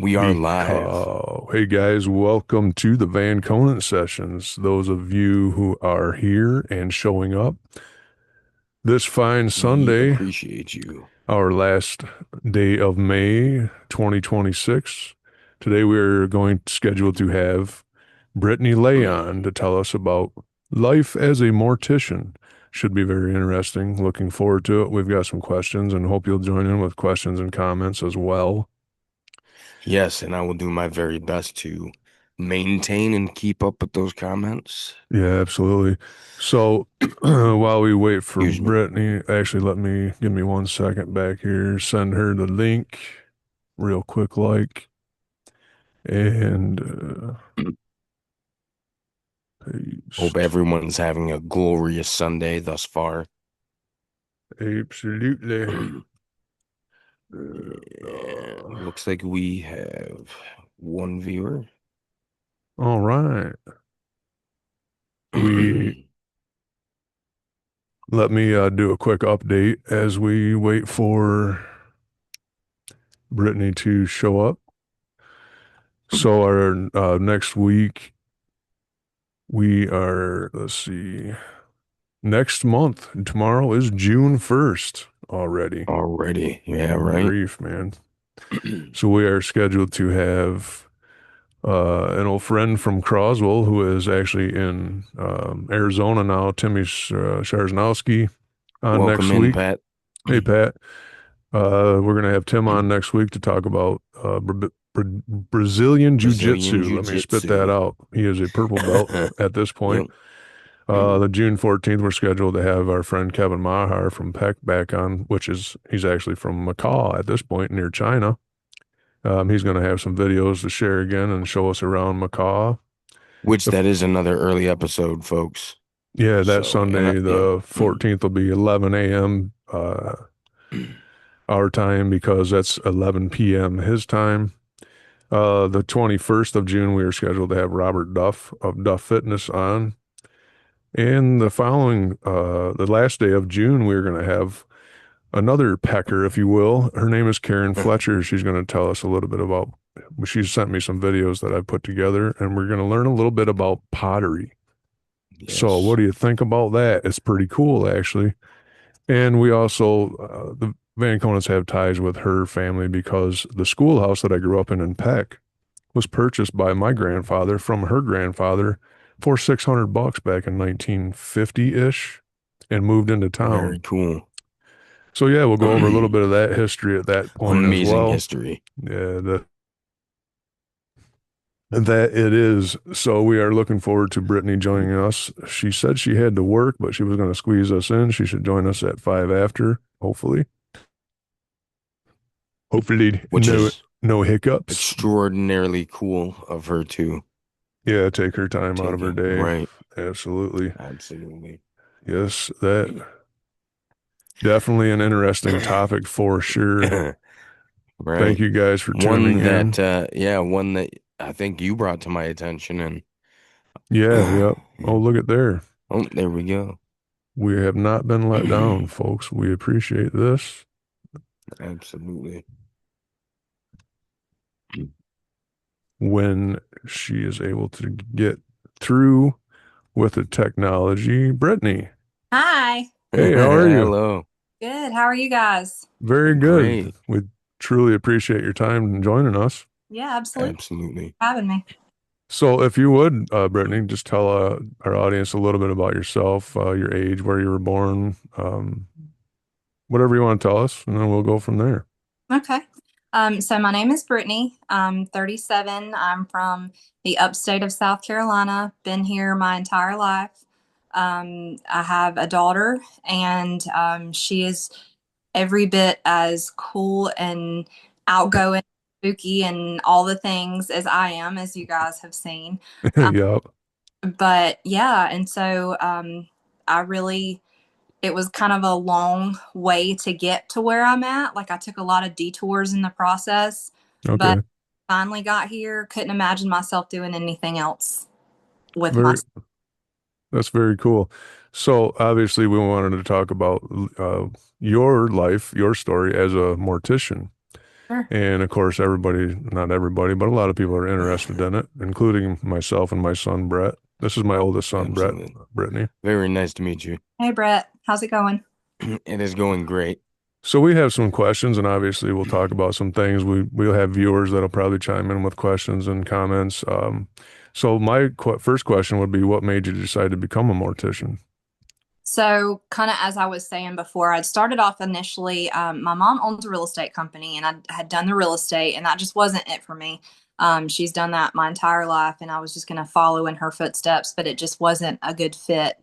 We are live. Hey guys, welcome to the Van Conant sessions. Those of you who are here and showing up this fine We Sunday, appreciate you. our last day of May 2026. Today we're going scheduled to have Brittany Leigh on to tell us about life as a mortician. Should be very interesting. Looking forward to it. We've got some questions and hope you'll join in with questions and comments as well. Yes, and I will do my very best to maintain and keep up with those comments. Yeah, absolutely. So while we wait for Excuse me. Brittany, actually, give me 1 second back here, send her the link real quick, and Hope paste. everyone's having a glorious Sunday thus far. Absolutely. And looks like we have one viewer. All right. We Let me do a quick update as we wait for Brittany to show up. So our next week we are, let's see, next month, tomorrow is June 1st already. Already. Yeah, Good right. grief, man. So we are scheduled to have an old friend from Croswell who is actually in Arizona now, Timmy Sharsnowski, on Welcome next in, week. Pat. Hey, Pat. We're going to have Tim on next week to talk about Brazilian Brazilian Jiu-Jitsu. Let me spit that Jiu-Jitsu. out. He is a purple belt at this point. Yep. The June 14th, we're scheduled to have our friend Kevin Mahar from Peck back on, he's actually from Macau at this point near China. He's going to have some videos to share again and show us around Macau. Which The, that is another early episode, folks. yeah, that So, and Sunday, yeah. the 14th will be 11 a.m. Our time because that's 11 p.m. his time. The 21st of June, we are scheduled to have Robert Duff of Duff Fitness on. And the last day of June, we're going to have another pecker, if you will. Her name is Karen Fletcher. She's going to tell us a little bit about, she sent me some videos that I put together, and we're going to learn a little bit about pottery. So, what Yes, do you think about that? It's pretty cool, actually. And we also, the Van Conants have ties with her family because the schoolhouse that I grew up in Peck was purchased by my grandfather from her grandfather for $600 back in 1950-ish and moved into very town. cool. So yeah, we'll go over a little bit of that history at that point as Amazing well. history. Yeah, that it is. So we are looking forward to Brittany joining us. She said she had to work, but she was going to squeeze us in. She should join us at 5 after, hopefully. Hopefully Which is no hiccups. extraordinarily cool of her to Yeah, take her time out of take her it. day. Right. Absolutely. Absolutely. Yes, that definitely an interesting topic for sure. Thank Right. you guys for tuning One in. that, yeah, one that I think you brought to my attention and Yeah, yep. Oh, yeah. look at there. Oh, there we go. We have not been let down, folks. We appreciate this. Absolutely. When she is able to get through with the technology. Brittany, Hi. hey, how are you? Hello. Good. How are you guys? Very good. Great. We truly appreciate your time and joining us. Yeah, absolutely. Absolutely. For having me. So, if you would, Brittany, just tell our audience a little bit about yourself, your age, where you were born, whatever you want to tell us, and then we'll go from there. Okay. So my name is Brittany. I'm 37. I'm from the upstate of South Carolina. Been here my entire life. I have a daughter, and she is every bit as cool and outgoing, spooky, and all the things as I am, as you guys have seen. Yep. But yeah, and so I really it was kind of a long way to get to where I'm at. Like I took a lot of detours in the process, but Okay. finally got here. Couldn't imagine myself doing anything else with my. Very, that's very cool. So obviously we wanted to talk about your life, your story as a mortician. Sure. And of course, everybody, not everybody, but a lot of people are interested in it, including myself and my son, Brett. This is my oldest son, Brett, Absolutely. Brittany. Very nice to meet you. Hey, Brett, how's it going? It is going great. So we have some questions, and obviously we'll talk about some things. We'll have viewers that'll probably chime in with questions and comments. So my first question would be, what made you decide to become a mortician? So, kind of as I was saying before, I'd started off initially. My mom owns a real estate company, and I had done the real estate, and that just wasn't it for me. She's done that my entire life, and I was just going to follow in her footsteps, but it just wasn't a good fit.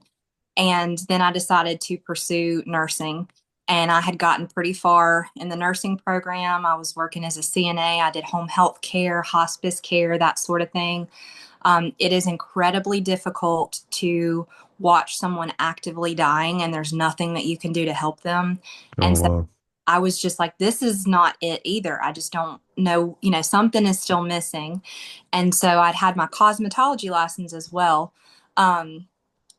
And then I decided to pursue nursing. And I had gotten pretty far in the nursing program. I was working as a CNA. I did home health care, hospice care, that sort of thing. It is incredibly difficult to watch someone actively dying, and there's nothing that you can do to help them. Oh, And so wow. I was just like, this is not it either. I just don't know, something is still missing. And so I'd had my cosmetology license as well. Um,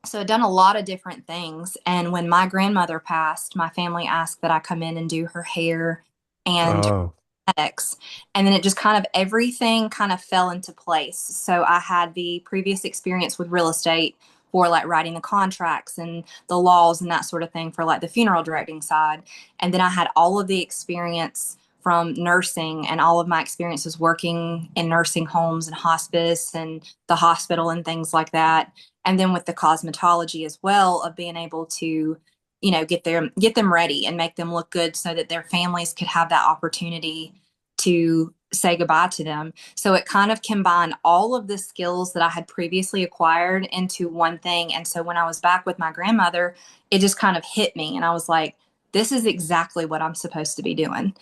so I'd done a lot of different things. And when my grandmother passed, my family asked that I come in and do her hair and Oh, cosmetics. And then it just kind of everything kind of fell into place. So I had the previous experience with real estate for like writing the contracts and the laws and that sort of thing for like the funeral directing side. And then I had all of the experience from nursing and all of my experiences working in nursing homes and hospice and the hospital and things like that. And then with the cosmetology as well of being able to get them ready and make them look good so that their families could have that opportunity to say goodbye to them. So it kind of combined all of the skills that I had previously acquired into one thing. And so when I was back with my grandmother, it just kind of hit me. And I was like, this is exactly what I'm supposed to be doing.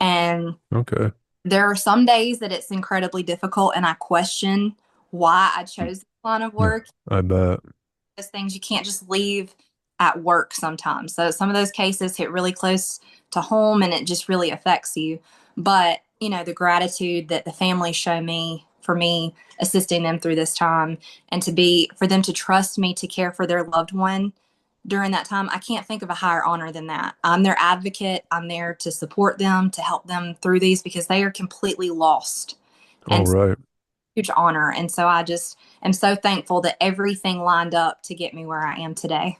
And okay. there are some days that it's incredibly difficult and I question why I chose this line of Yeah, work. I bet. Those things you can't just leave at work sometimes. So some of those cases hit really close to home and it just really affects you. But, the gratitude that the family show me for me assisting them through this time and for them to trust me to care for their loved one during that time, I can't think of a higher honor than that. I'm their advocate. I'm there to support them, to help them through these because they are completely lost. All And right. huge honor. And so I just am so thankful that everything lined up to get me where I am today.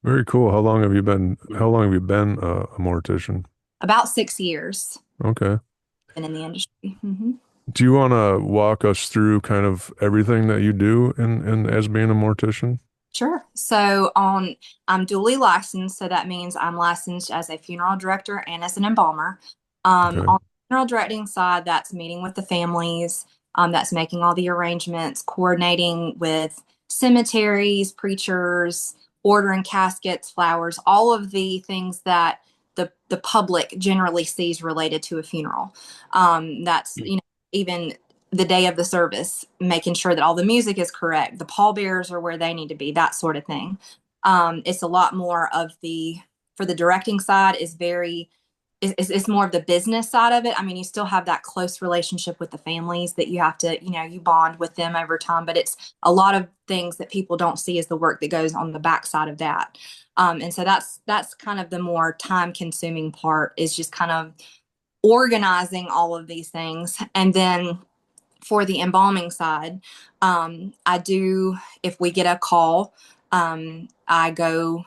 Very cool. How long have you been a mortician? About 6 years Okay. been in the industry. Hmm. Do you want to walk us through kind of everything that you do in as being a mortician? Sure. I'm dually licensed, so that means I'm licensed as a funeral director and as an embalmer. Okay. On the funeral directing side, that's meeting with the families, that's making all the arrangements, coordinating with cemeteries, preachers, ordering caskets, flowers, all of the things that the public generally sees related to a funeral. That's even the day of the service, making sure that all the music is correct, the pallbearers are where they need to be, that sort of thing. It's a lot more of for the directing side is it's more of the business side of it. I mean, you still have that close relationship with the families that you have to, you bond with them over time, but it's a lot of things that people don't see as the work that goes on the backside of that. And so that's kind of the more time consuming part is just kind of organizing all of these things. And then for the embalming side, I do, if we get a call, I go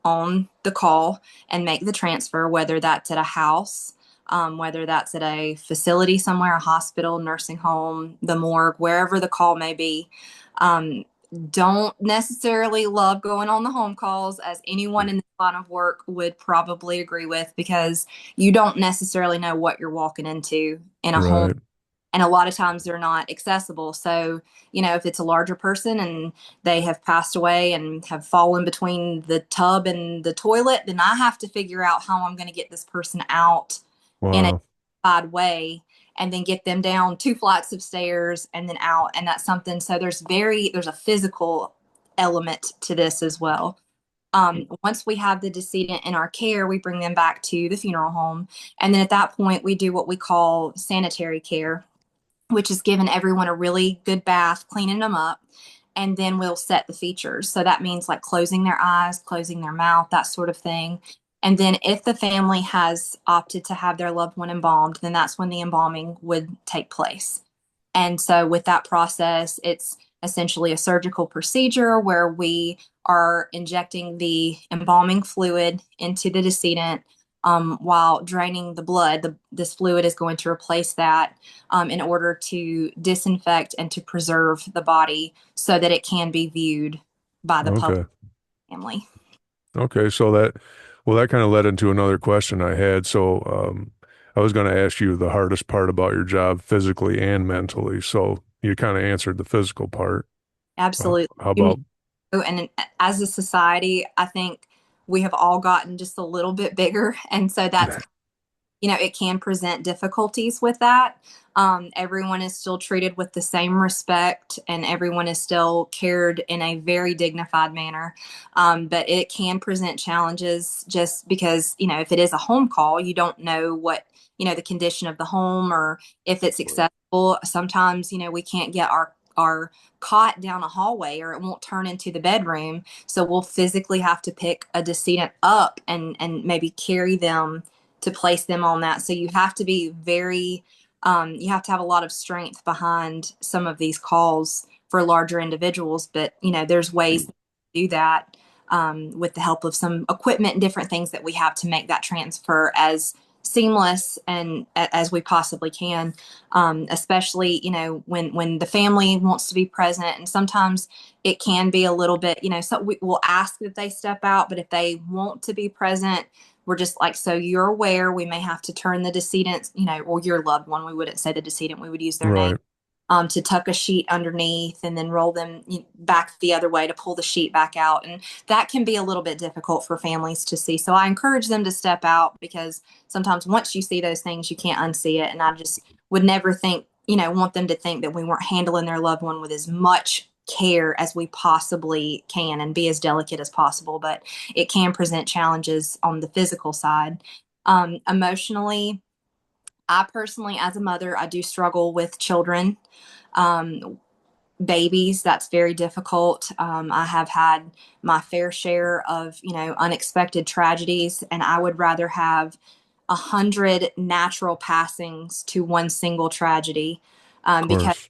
on the call and make the transfer, whether that's at a house, whether that's at a facility somewhere, a hospital, nursing home, the morgue, wherever the call may be. Um, don't necessarily love going on the home calls, as anyone in this line of work would probably agree with, because you don't necessarily know what you're walking into in a home, Right. and a lot of times they're not accessible. So, if it's a larger person and they have passed away and have fallen between the tub and the toilet, then I have to figure out how I'm going to get this person out in a Wow. odd way and then get them down 2 flights of stairs and then out. And that's something. So there's a physical element to this as well. Once we have the decedent in our care, we bring them back to the funeral home. And then at that point, we do what we call sanitary care, which is giving everyone a really good bath, cleaning them up, and then we'll set the features. So that means like closing their eyes, closing their mouth, that sort of thing. And then if the family has opted to have their loved one embalmed, then that's when the embalming would take place. And so with that process, it's essentially a surgical procedure where we are injecting the embalming fluid into the decedent while draining the blood. This fluid is going to replace that in order to disinfect and to preserve the body so that it can be viewed by the public Okay. family. Okay. Well, that kind of led into another question I had. I was going to ask you the hardest part about your job physically and mentally. So you kind of answered the physical part. Absolutely. How You about, know, and as a society, I think we have all gotten just a little bit bigger. And so that's, it can present difficulties with that. Everyone is still treated with the same respect and everyone is still cared in a very dignified manner. But it can present challenges just because, if it is a home call, you don't know what, the condition of the home or if it's accessible. Sometimes, we can't get our cot down a hallway or it won't turn into the bedroom. So we'll physically have to pick a decedent up and maybe carry them to place them on that. So you have to be you have to have a lot of strength behind some of these calls for larger individuals. But, there's ways to do that with the help of some equipment and different things that we have to make that transfer as seamless and as we possibly can, especially, when the family wants to be present. And sometimes it can be a little bit, so we'll ask that they step out, but if they want to be present, we're just like, so you're aware we may have to turn the decedent, or your loved one. We wouldn't say the decedent, we would use their name, right, to tuck a sheet underneath and then roll them back the other way to pull the sheet back out. And that can be a little bit difficult for families to see. So I encourage them to step out because sometimes once you see those things, you can't unsee it. And I just would never think, want them to think that we weren't handling their loved one with as much care as we possibly can and be as delicate as possible. But it can present challenges on the physical side. Emotionally, I personally, as a mother, I do struggle with children, um, babies. That's very difficult. I have had my fair share of, unexpected tragedies, and I would rather have 100 natural passings to one single tragedy, of because course.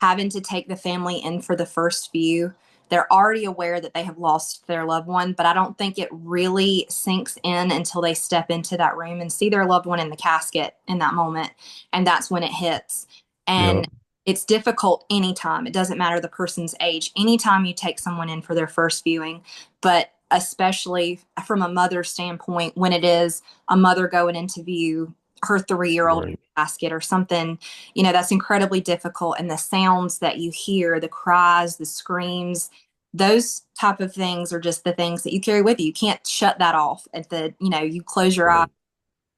having to take the family in for the first view. They're already aware that they have lost their loved one, but I don't think it really sinks in until they step into that room and see their loved one in the casket in that moment. And that's when it hits. Yep. And it's difficult anytime. It doesn't matter the person's age. Anytime you take someone in for their first viewing, but especially from a mother's standpoint, when it is a mother going into view her 3-year-old Right. basket or something, that's incredibly difficult. And the sounds that you hear, the cries, the screams, those type of things are just the things that you carry with you. You can't shut that off at you close your eyes. Right.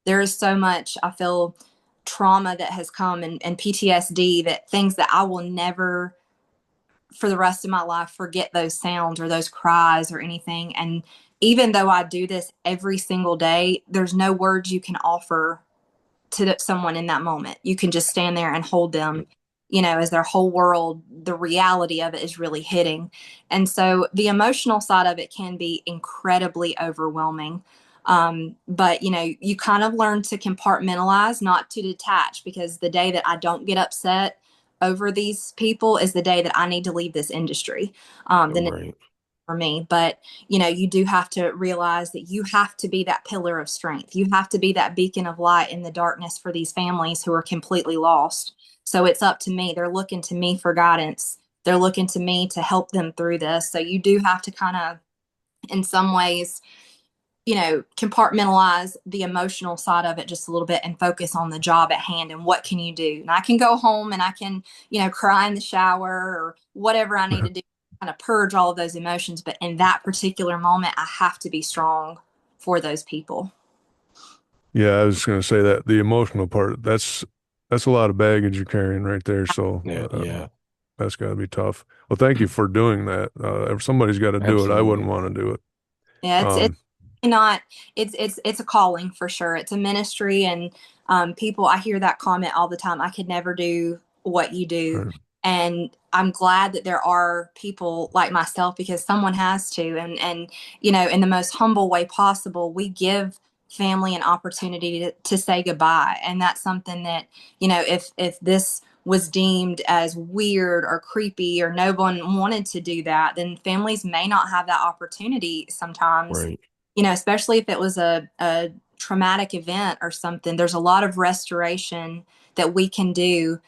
There is so much, I feel, trauma that has come and PTSD, that things that I will never for the rest of my life forget those sounds or those cries or anything. And even though I do this every single day, there's no words you can offer to someone in that moment. You can just stand there and hold them, as their whole world, the reality of it is really hitting. And so the emotional side of it can be incredibly overwhelming. But, you kind of learn to compartmentalize, not to detach, because the day that I don't get upset over these people is the day that I need to leave this industry. Then Right. for me. But, you do have to realize that you have to be that pillar of strength. You have to be that beacon of light in the darkness for these families who are completely lost. So it's up to me. They're looking to me for guidance. They're looking to me to help them through this. So you do have to kind of, in some ways, compartmentalize the emotional side of it just a little bit and focus on the job at hand and what can you do. And I can go home and I can, cry in the shower or whatever I need to do, kind of purge all of those emotions. But in that particular moment, I have to be strong for those people. Yeah, I was just going to say that the emotional part, that's a lot of baggage you're carrying right there. So Yeah. Yeah. that's got to be tough. Well, thank you for doing that. If somebody's got to do it, I wouldn't Absolutely. want to do it. Yeah, it's Um, not, it's a calling for sure. It's a ministry. And people, I hear that comment all the time. I could never do what you do. And I'm glad that there are people like myself, because someone has to. And in the most humble way possible, we give family an opportunity to say goodbye. And that's something that, if this was deemed as weird or creepy or no one wanted to do that, then families may not have that opportunity sometimes, Right. especially if it was a traumatic event or something. There's a lot of restoration that we can do.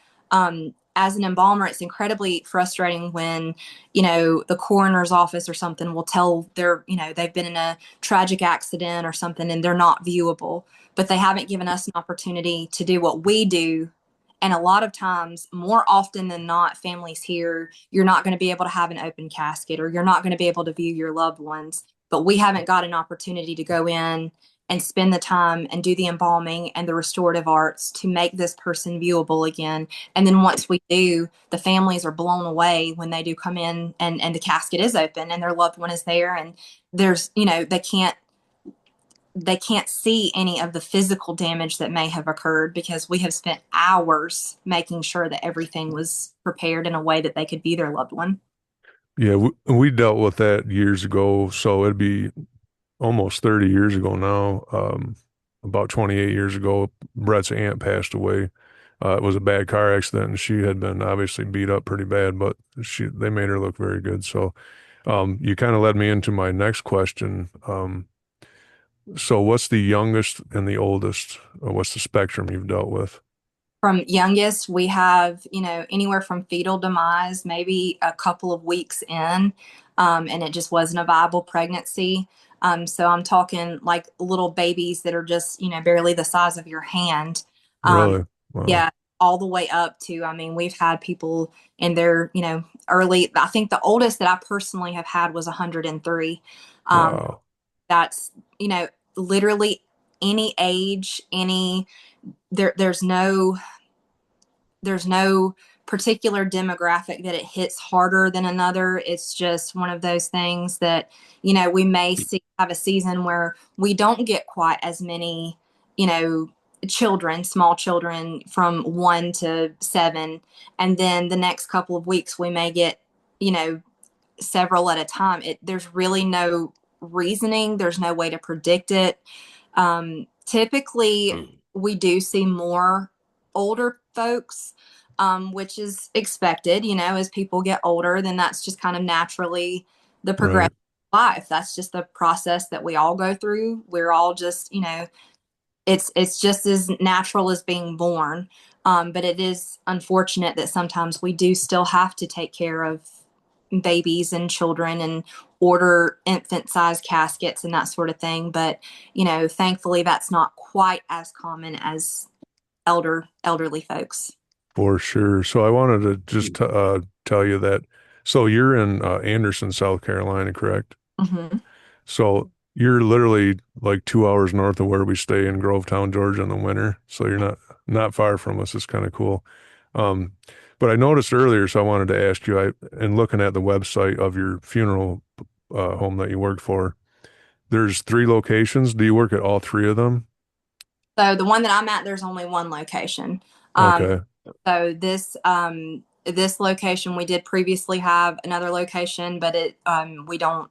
As an embalmer, it's incredibly frustrating when, the coroner's office or something will tell they've been in a tragic accident or something and they're not viewable, but they haven't given us an opportunity to do what we do. And a lot of times, more often than not, families hear you're not going to be able to have an open casket or you're not going to be able to view your loved ones. But we haven't got an opportunity to go in and spend the time and do the embalming and the restorative arts to make this person viewable again. And then once we do, the families are blown away when they do come in and the casket is open and their loved one is there. And there's, they can't see any of the physical damage that may have occurred because we have spent hours making sure that everything was prepared in a way that they could view their loved one. Yeah, we dealt with that years ago, so it'd be almost 30 years ago now. About 28 years ago, Brett's aunt passed away. It was a bad car accident, and she had been obviously beat up pretty bad, but they made her look very good. So, you kind of led me into my next question. So what's the youngest and the oldest? Or what's the spectrum you've dealt with? From youngest, we have, anywhere from fetal demise, maybe a couple of weeks in, and it just wasn't a viable pregnancy. So I'm talking like little babies that are just, barely the size of your hand. Um, Really? Wow. yeah, all the way up to, we've had people in their, early, I think the oldest that I personally have had was 103. Um, Wow. that's, literally any age, there's no particular demographic that it hits harder than another. It's just one of those things that, we may have a season where we don't get quite as many, small children from 1 to 7. And then the next couple of weeks, we may get, you know, several at a time. There's really no reasoning, there's no way to predict it. Typically, Mm. we do see more older folks, which is expected, as people get older, then that's just kind of naturally the progression Right. of life. That's just the process that we all go through. We're all just, it's just as natural as being born. But it is unfortunate that sometimes we do still have to take care of babies and children and order infant sized caskets and that sort of thing. But, thankfully that's not quite as common as elderly folks. For sure. So I wanted to just tell you that. So you're in Anderson, South Carolina, correct? Hmm. So you're literally like 2 hours north of where we stay in Grovetown, Georgia in the winter. So you're not far from us. It's kind of cool. Um, but I noticed earlier, so I wanted to ask you, in looking at the website of your funeral home that you worked for, there's 3 locations. Do you work at all 3 of them? So the one that I'm at, there's only one location. Um, Okay. so this location, we did previously have another location, but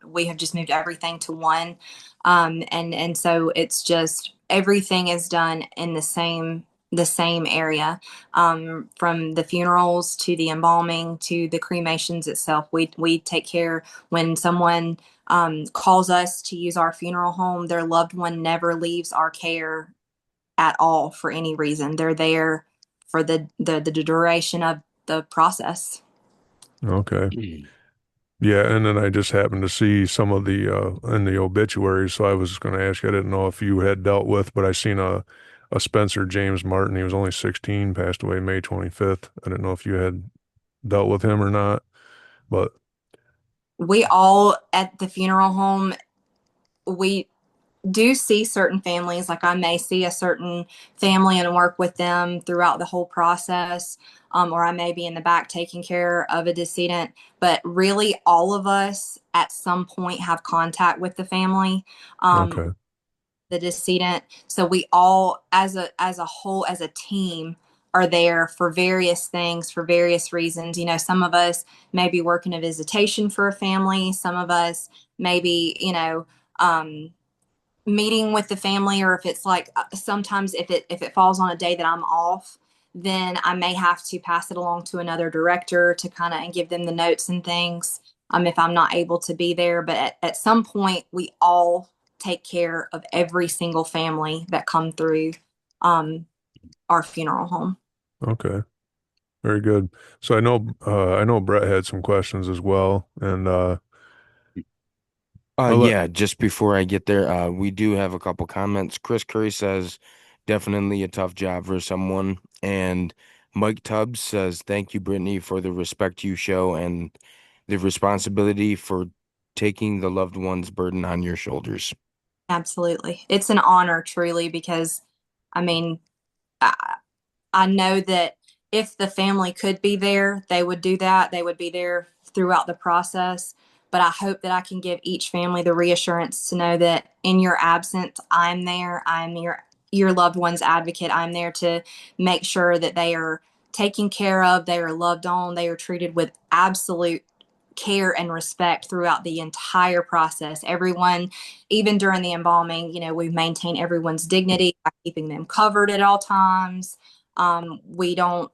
we have just moved everything to one. And so it's just everything is done in the same area, from the funerals to the embalming to the cremations itself. We take care when someone calls us to use our funeral home, their loved one never leaves our care at all for any reason. They're there for the duration of the process. Okay. Mm. Yeah, and then I just happened to see some of the in the obituaries, so I was going to ask you. I didn't know if you had dealt with, but I seen a Spencer James Martin. He was only 16, passed away May 25th. I didn't know if you had dealt with him or not, but We all at the funeral home, we do see certain families, like I may see a certain family and work with them throughout the whole process, or I may be in the back taking care of a decedent. But really, all of us at some point have contact with the family, um, okay. the decedent. So we all, as a whole, as a team, are there for various things, for various reasons. You know, some of us may be working a visitation for a family. Some of us maybe, meeting with the family, or if it's like sometimes if it falls on a day that I'm off, then I may have to pass it along to another director to kind of and give them the notes and things, if I'm not able to be there. But at some point we all take care of every single family that come through um our funeral home. Okay. Very good. So I know Brett had some questions as well, and I'll let Yeah, just before I get there, we do have a couple comments. Chris Curry says, definitely a tough job for someone. And Mike Tubbs says, thank you, Brittany, for the respect you show and the responsibility for taking the loved one's burden on your shoulders. Absolutely, it's an honor, truly, because I mean, I know that if the family could be there, they would do that. They would be there throughout the process. But I hope that I can give each family the reassurance to know that in your absence, I'm there. I'm your loved one's advocate. I'm there to make sure that they are taken care of, they are loved on, they are treated with absolute care and respect throughout the entire process. Everyone, even during the embalming, we maintain everyone's dignity by keeping them covered at all times. We don't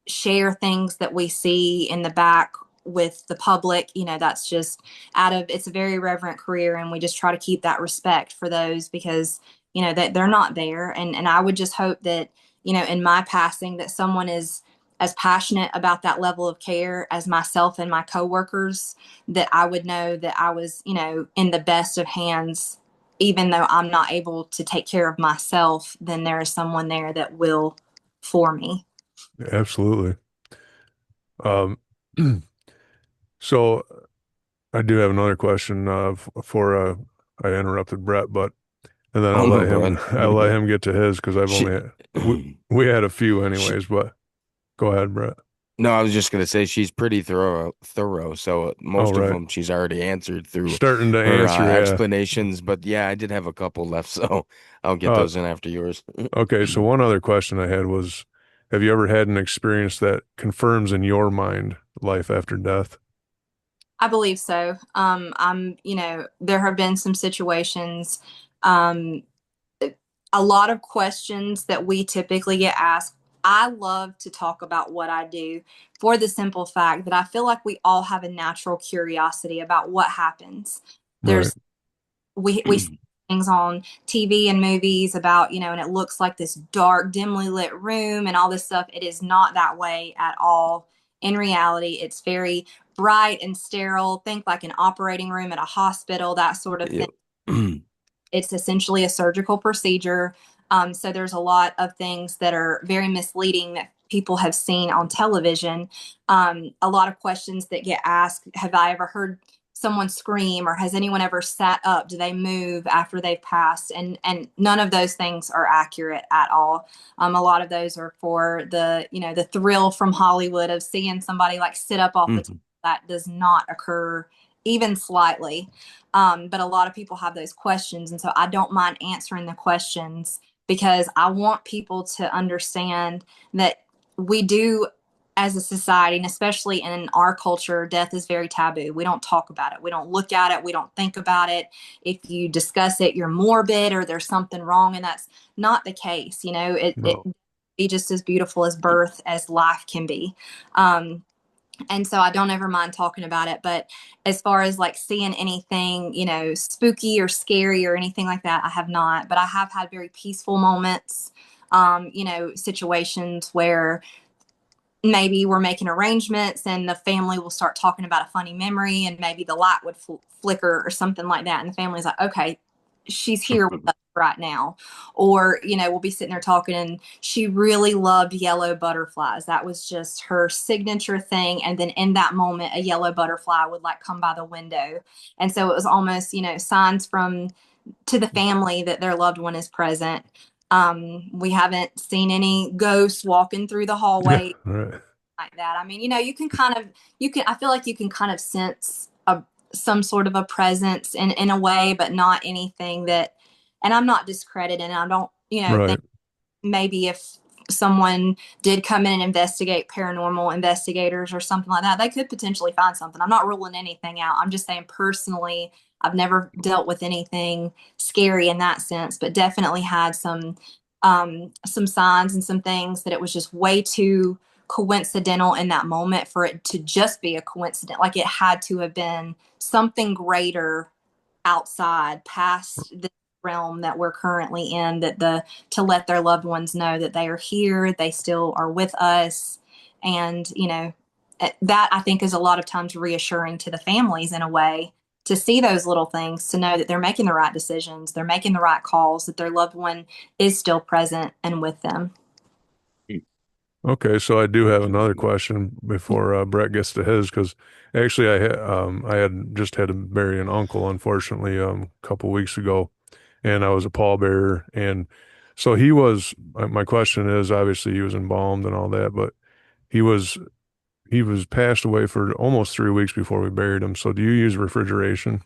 share things that we see in the back with the public. That's just it's a very reverent career, and we just try to keep that respect for those because, that they're not there. And I would just hope that, in my passing, that someone is as passionate about that level of care as myself and my coworkers, that I would know that I was, in the best of hands. Even though I'm not able to take care of myself, then there is someone there that will for me. absolutely. Um, so I do have another question before I interrupted Brett, but and then Oh, no, go ahead. I'll let him get to his because I've She, only we had a few she, anyways. But go ahead, Brett. no, I was just gonna say she's pretty thorough. So All most of right, them she's already answered through starting to her answer. Yeah. explanations. But yeah, I did have a couple left, so I'll get Uh, those in after yours. okay. So one other question I had was, have you ever had an experience that confirms in your mind life after death? I believe so. There have been some situations, um, a lot of questions that we typically get asked. I love to talk about what I do for the simple fact that I feel like we all have a natural curiosity about what happens. Right. There's we see things on TV and movies about, and it looks like this dark, dimly lit room and all this stuff. It is not that way at all. In reality, it's very bright and sterile. Think like an operating room at a hospital, that sort of thing. Yep. It's essentially a surgical procedure. So there's a lot of things that are very misleading that people have seen on television. A lot of questions that get asked: have I ever heard someone scream, or has anyone ever sat up? Do they move after they've passed? And none of those things are accurate at all. A lot of those are for the thrill from Hollywood of seeing somebody like sit up off the table. Mhm. That does not occur even slightly. But a lot of people have those questions. And so I don't mind answering the questions because I want people to understand that we do, as a society, and especially in our culture, death is very taboo. We don't talk about it. We don't look at it. We don't think about it. If you discuss it, you're morbid or there's something wrong. And that's not the case. It No. be just as beautiful as birth as life can be. And so I don't ever mind talking about it. But as far as like seeing anything, spooky or scary or anything like that, I have not. But I have had very peaceful moments, situations where maybe we're making arrangements and the family will start talking about a funny memory and maybe the light would flicker or something like that. And the family's like, okay, she's here with us right now. Or, we'll be sitting there talking and she really loved yellow butterflies. That was just her signature thing. And then in that moment, a yellow butterfly would like come by the window. And so it was almost, signs from to the family that their loved one is present. We haven't seen any ghosts walking through the Yeah. hallway Right. like that. I mean, I feel like you can kind of sense some sort of a presence in a way, but not anything that, and I'm not discrediting. I don't, think Right. maybe if someone did come in and investigate, paranormal investigators or something like that, they could potentially find something. I'm not ruling anything out. I'm just saying personally, I've never dealt with anything scary in that sense, but definitely had some signs and some things that it was just way too coincidental in that moment for it to just be a coincidence. Like it had to have been something greater outside past the realm that we're currently in, that the to let their loved ones know that they are here, they still are with us. And that I think is a lot of times reassuring to the families in a way, to see those little things, to know that they're making the right decisions, they're making the right calls, that their loved one is still present and with them. Okay, so I do have another question before Brett gets to his, because actually I had just had to bury an uncle, unfortunately, a couple weeks ago, and I was a pallbearer, and so he was. My question is, obviously he was embalmed and all that, but he was he was passed away for almost 3 weeks before we buried him. So do you use refrigeration?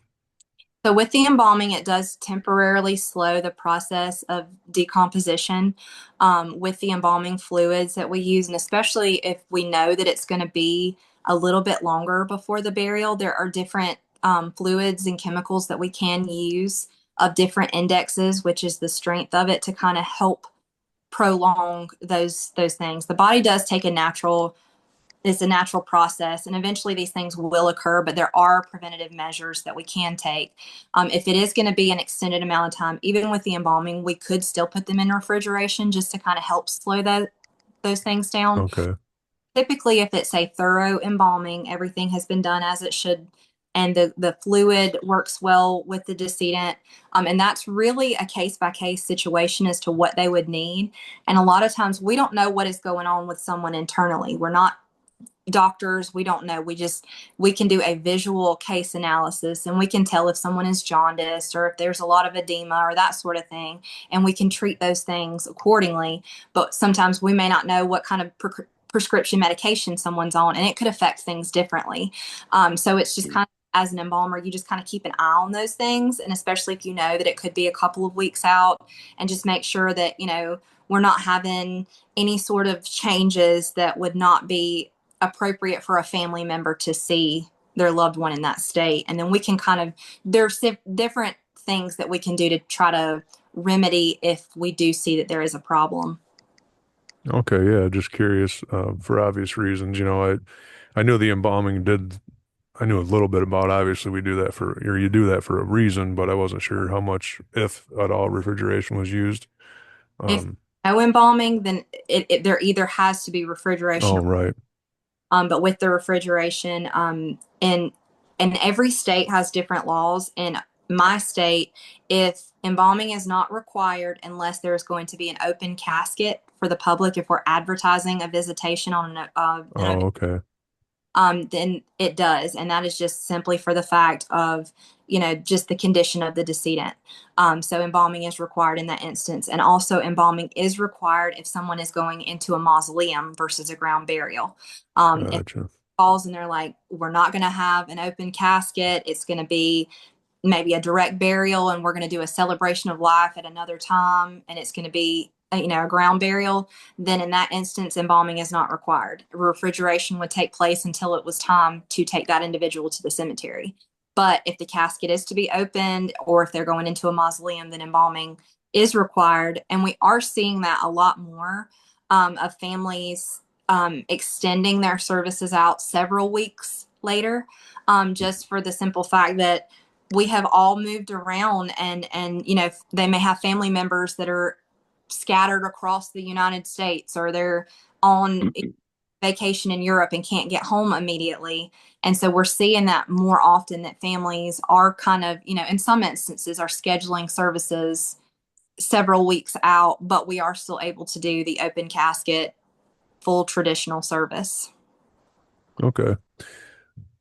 So with the embalming, it does temporarily slow the process of decomposition with the embalming fluids that we use, and especially if we know that it's going to be a little bit longer before the burial, there are different fluids and chemicals that we can use of different indexes, which is the strength of it to kind of help prolong those things. The body does take a natural it's a natural process, and eventually these things will occur, but there are preventative measures that we can take. If it is going to be an extended amount of time, even with the embalming, we could still put them in refrigeration just to kind of help slow those things down. Okay. Typically, if it's a thorough embalming, everything has been done as it should, and the fluid works well with the decedent. And that's really a case by case situation as to what they would need. And a lot of times we don't know what is going on with someone internally. We're not doctors, we don't know. We can do a visual case analysis, and we can tell if someone is jaundiced or if there's a lot of edema or that sort of thing, and we can treat those things accordingly. But sometimes we may not know what kind of prescription medication someone's on, and it could affect things differently. So it's just kind of, as an embalmer, you just kind of keep an eye on those things, and especially if you know that it could be a couple of weeks out, and just make sure that we're not having any sort of changes that would not be appropriate for a family member to see their loved one in that state. And then we can kind of, there's different things that we can do to try to remedy if we do see that there is a problem. Okay, yeah, just curious, for obvious reasons. I knew the embalming did, I knew a little bit about, obviously we do that for, or you do that for a reason, but I wasn't sure how much, if at all, refrigeration was used. If Um, no embalming, then there either has to be refrigeration, oh, right. but with the refrigeration, and every state has different laws. In my state, if embalming is not required unless there's going to be an open casket for the public, if we're advertising a visitation on an Oh, open, okay. then it does. And that is just simply for the fact of, just the condition of the decedent. So embalming is required in that instance. And also embalming is required if someone is going into a mausoleum versus a ground burial. If Gotcha. calls and they're like, we're not going to have an open casket, it's going to be maybe a direct burial, and we're going to do a celebration of life at another time, and it's going to be a ground burial, then in that instance embalming is not required. Refrigeration would take place until it was time to take that individual to the cemetery. But if the casket is to be opened, or if they're going into a mausoleum, then embalming is required. And we are seeing that a lot more, of families extending their services out several weeks later, just for the simple fact that we have all moved around, and they may have family members that are scattered across the United States, or they're on vacation in Europe and can't get home immediately. And so we're seeing that more often, that families are kind of, in some instances, are scheduling services several weeks out, but we are still able to do the open casket, full traditional service. Okay.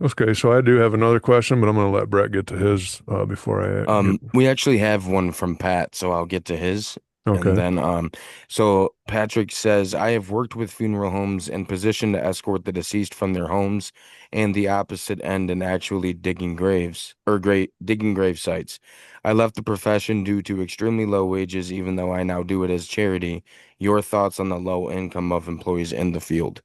Okay, so I do have another question, but I'm going to let Brett get to his before I get. We actually have one from Pat, so I'll get to his. And Okay. then, so Patrick says, I have worked with funeral homes and positioned to escort the deceased from their homes and the opposite end and actually digging graves or great digging grave sites. I left the profession due to extremely low wages, even though I now do it as charity. Your thoughts on the low income of employees in the field?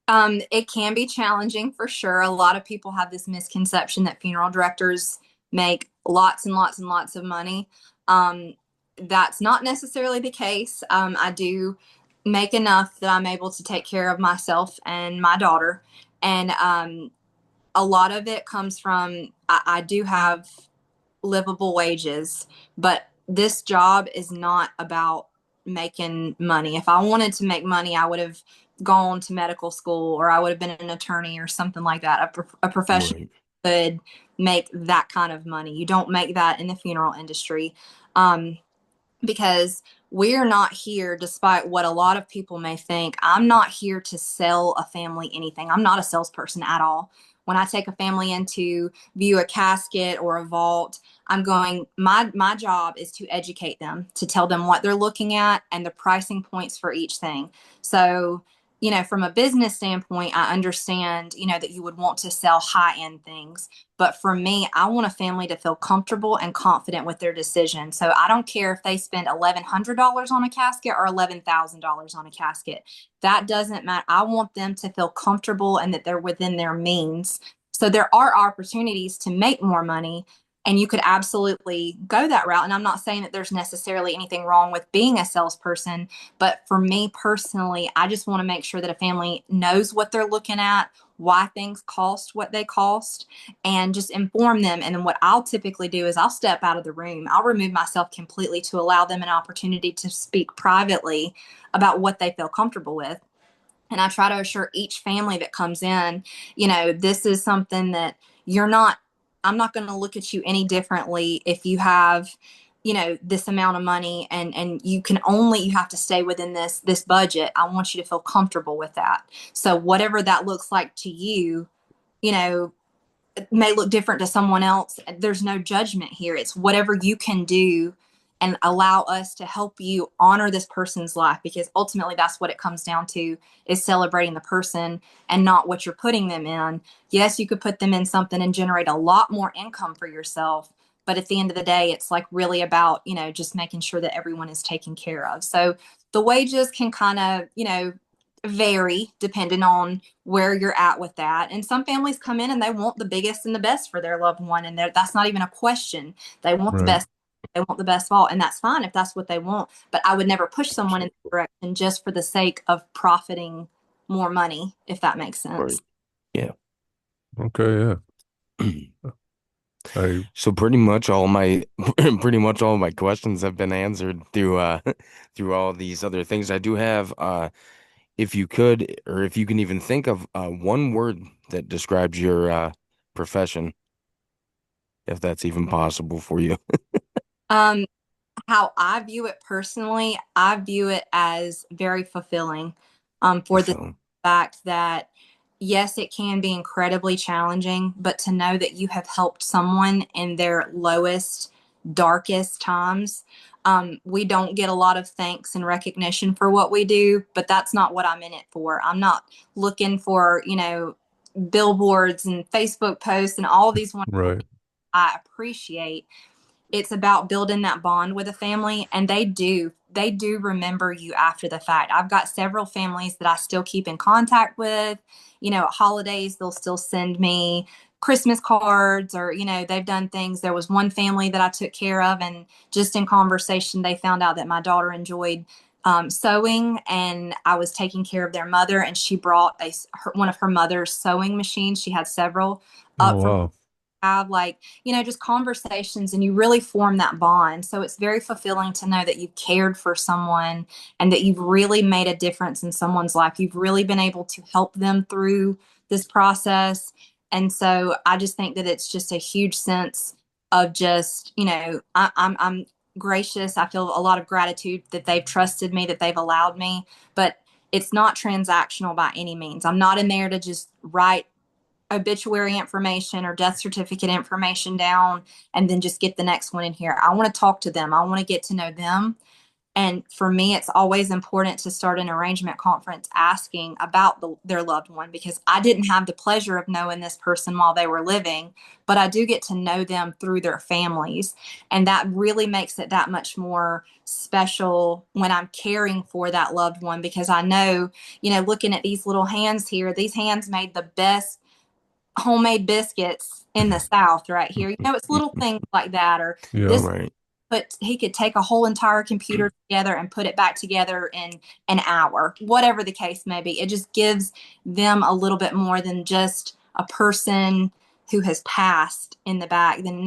It can be challenging for sure. A lot of people have this misconception that funeral directors make lots and lots and lots of money. Um, that's not necessarily the case. I do make enough that I'm able to take care of myself and my daughter. And a lot of it comes from I do have livable wages, but this job is not about making money. If I wanted to make money, I would have gone to medical school or I would have been an attorney or something like that. A profession Right. could make that kind of money. You don't make that in the funeral industry. Um, because we're not here, despite what a lot of people may think. I'm not here to sell a family anything. I'm not a salesperson at all. When I take a family in to view a casket or a vault, I'm going, my job is to educate them, to tell them what they're looking at and the pricing points for each thing. So, from a business standpoint, I understand, that you would want to sell high end things. But for me, I want a family to feel comfortable and confident with their decision. So I don't care if they spend $1,100 on a casket or $11,000 on a casket. That doesn't matter. I want them to feel comfortable and that they're within their means. So there are opportunities to make more money, and you could absolutely go that route. And I'm not saying that there's necessarily anything wrong with being a salesperson, but for me personally, I just want to make sure that a family knows what they're looking at, why things cost what they cost, and just inform them. And then what I'll typically do is I'll step out of the room. I'll remove myself completely to allow them an opportunity to speak privately about what they feel comfortable with. And I try to assure each family that comes in, this is something that you're not, I'm not going to look at you any differently if you have, this amount of money and you have to stay within this budget. I want you to feel comfortable with that. So whatever that looks like to you, you know, may look different to someone else. There's no judgment here. It's whatever you can do and allow us to help you honor this person's life, because ultimately that's what it comes down to, is celebrating the person and not what you're putting them in. Yes, you could put them in something and generate a lot more income for yourself, but at the end of the day, it's like really about, just making sure that everyone is taken care of. So the wages can kind of, vary depending on where you're at with that. And some families come in and they want the biggest and the best for their loved one, and that's not even a question. They want the Right. best. They want the best of all, and that's fine if that's what they want. But I would never push someone in Absolutely. that direction just for the sake of profiting more money, if that makes Right. sense. Yeah. Okay. Yeah. I So pretty much all my pretty much all my questions have been answered through through all these other things. I do have if you could, or if you can even think of one word that describes your profession, if that's even possible for you. Um, how I view it personally, I view it as very fulfilling, for the So, fact that, yes, it can be incredibly challenging, but to know that you have helped someone in their lowest, darkest times. We don't get a lot of thanks and recognition for what we do, but that's not what I'm in it for. I'm not looking for, billboards and Facebook posts and all these wonderful right. people I appreciate. It's about building that bond with a family, and they do remember you after the fact. I've got several families that I still keep in contact with. At holidays they'll still send me Christmas cards, or they've done things. There was one family that I took care of, and just in conversation they found out that my daughter enjoyed sewing, and I was taking care of their mother, and she brought one of her mother's sewing machines. She had several Oh up from wow. have, like, just conversations, and you really form that bond. So it's very fulfilling to know that you've cared for someone and that you've really made a difference in someone's life. You've really been able to help them through this process. And so I just think that it's just a huge sense of just, I'm gracious. I feel a lot of gratitude that they've trusted me, that they've allowed me, but it's not transactional by any means. I'm not in there to just write obituary information or death certificate information down and then just get the next one in here. I want to talk to them. I want to get to know them. And for me, it's always important to start an arrangement conference asking about their loved one, because I didn't have the pleasure of knowing this person while they were living, but I do get to know them through their families. And that really makes it that much more special when I'm caring for that loved one, because I know, looking at these little hands here, these hands made the best homemade biscuits in the South right here. It's little things like that, or Yeah. this, Right. but he could take a whole entire computer together and put it back together in an hour, whatever the case may be. It just gives them a little bit more than just a person who has passed in the back. Then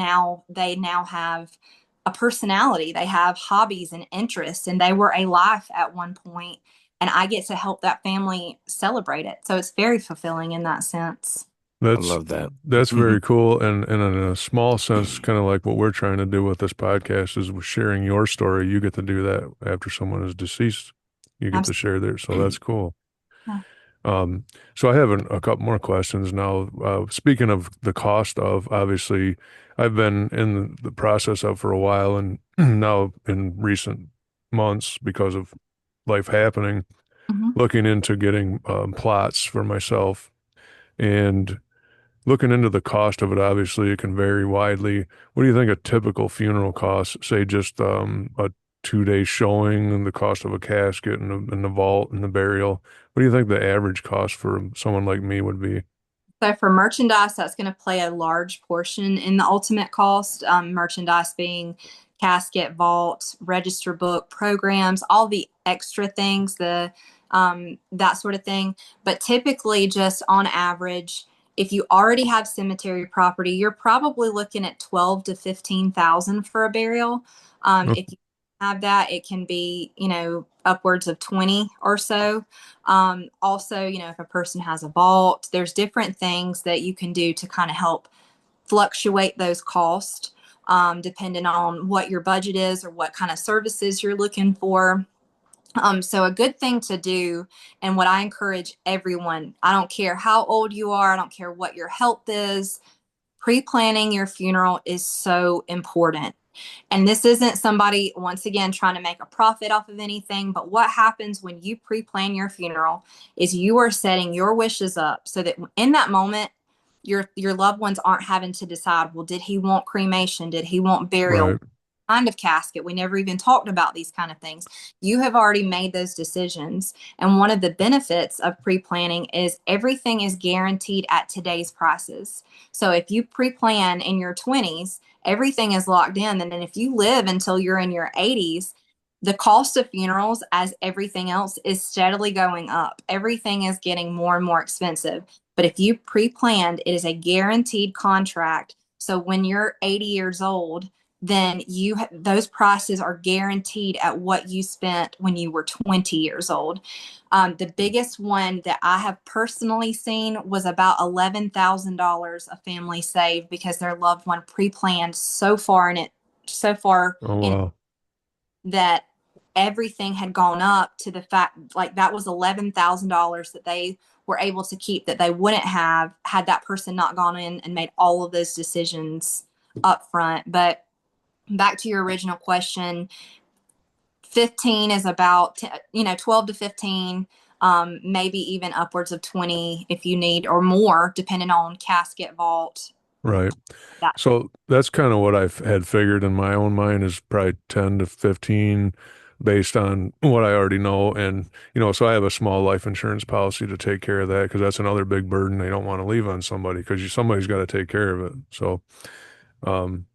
they now have a personality. They have hobbies and interests, and they were a life at one point, and I get to help that family celebrate it. So it's very fulfilling in that sense. I That's love that. that's Hmm. very cool, and in a small sense, kind of like what we're trying to do with this podcast is we're sharing your story. You get to do that after someone is deceased. You get to Absolutely. share theirs, so that's cool. Yeah. Um, so I have a couple more questions now. Speaking of the cost of, obviously, I've been in the process of for a while, and now in recent months, because of life happening, Mhm. looking into getting plots for myself. And looking into the cost of it, obviously, it can vary widely. What do you think a typical funeral costs? Say just a 2 day showing and the cost of a casket and the vault and the burial. What do you think the average cost for someone like me would be? So for merchandise, that's going to play a large portion in the ultimate cost. Merchandise being casket, vault, register book, programs, all the extra things, the that sort of thing. But typically, just on average, if you already have cemetery property, you're probably looking at 12 to 15,000 for a burial. Oh, If you have that, it can be upwards of 20 or so. Also, if a person has a vault, there's different things that you can do to kind of help fluctuate those costs, depending on what your budget is or what kind of services you're looking for. So a good thing to do, and what I encourage everyone, I don't care how old you are, I don't care what your health is, pre-planning your funeral is so important. And this isn't somebody, once again, trying to make a profit off of anything, but what happens when you pre-plan your funeral is you are setting your wishes up so that in that moment, your loved ones aren't having to decide, well, did he want cremation? Did he want burial? right, Kind of casket? We never even talked about these kind of things. You have already made those decisions. And one of the benefits of pre-planning is everything is guaranteed at today's prices. So if you pre-plan in your 20s, everything is locked in. And then if you live until you're in your 80s, the cost of funerals, as everything else, is steadily going up. Everything is getting more and more expensive. But if you pre-planned, it is a guaranteed contract. So when you're 80 years old, then those prices are guaranteed at what you spent when you were 20 years old. The biggest one that I have personally seen was about $11,000 a family saved because their loved one pre-planned so far oh in wow, that everything had gone up to the fact like that was $11,000 that they were able to keep that they wouldn't have had that person not gone in and made all of those decisions up front. But back to your original question, 15 is about 12 to 15, maybe even upwards of 20 if you need, or more depending on casket, vault, right. that. So that's kind of what I had figured in my own mind is probably 10 to 15 based on what I already know. And, so I have a small life insurance policy to take care of that because that's another big burden they don't want to leave on somebody because somebody's got to take care of it. So, um,